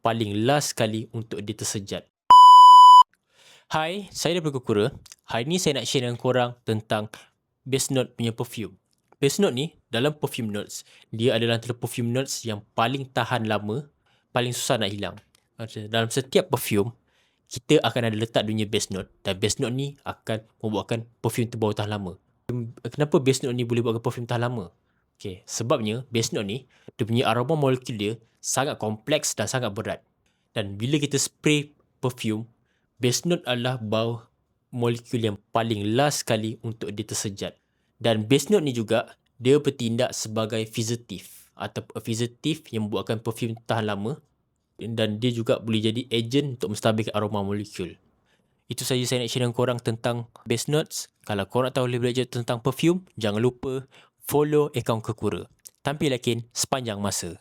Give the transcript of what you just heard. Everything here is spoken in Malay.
paling last sekali untuk dia tersejat. Hai, saya daripada Kukura. Hari ni saya nak share dengan korang tentang Best Note punya perfume. Best Note ni dalam perfume notes, dia adalah antara perfume notes yang paling tahan lama, paling susah nak hilang. Dalam setiap perfume, kita akan ada letak dunia Best Note, dan Best Note ni akan membuatkan perfume tu bau tahan lama. Kenapa Best Note ni boleh buatkan perfume tahan lama? Okay, sebabnya Best Note ni, dia punya aroma molekul dia sangat kompleks dan sangat berat. Dan bila kita spray perfume, Best Note adalah bau molekul yang paling last sekali untuk dia tersejat. Dan Best Note ni juga, dia bertindak sebagai fixative atau fixative yang membuatkan perfume tahan lama, dan dia juga boleh jadi agent untuk menstabilkan aroma molekul. Itu saja saya nak share dengan korang tentang Best Notes. Kalau korang nak tahu lebih belajar tentang perfume, jangan lupa follow akaun Kukura. Tampil yakin sepanjang masa.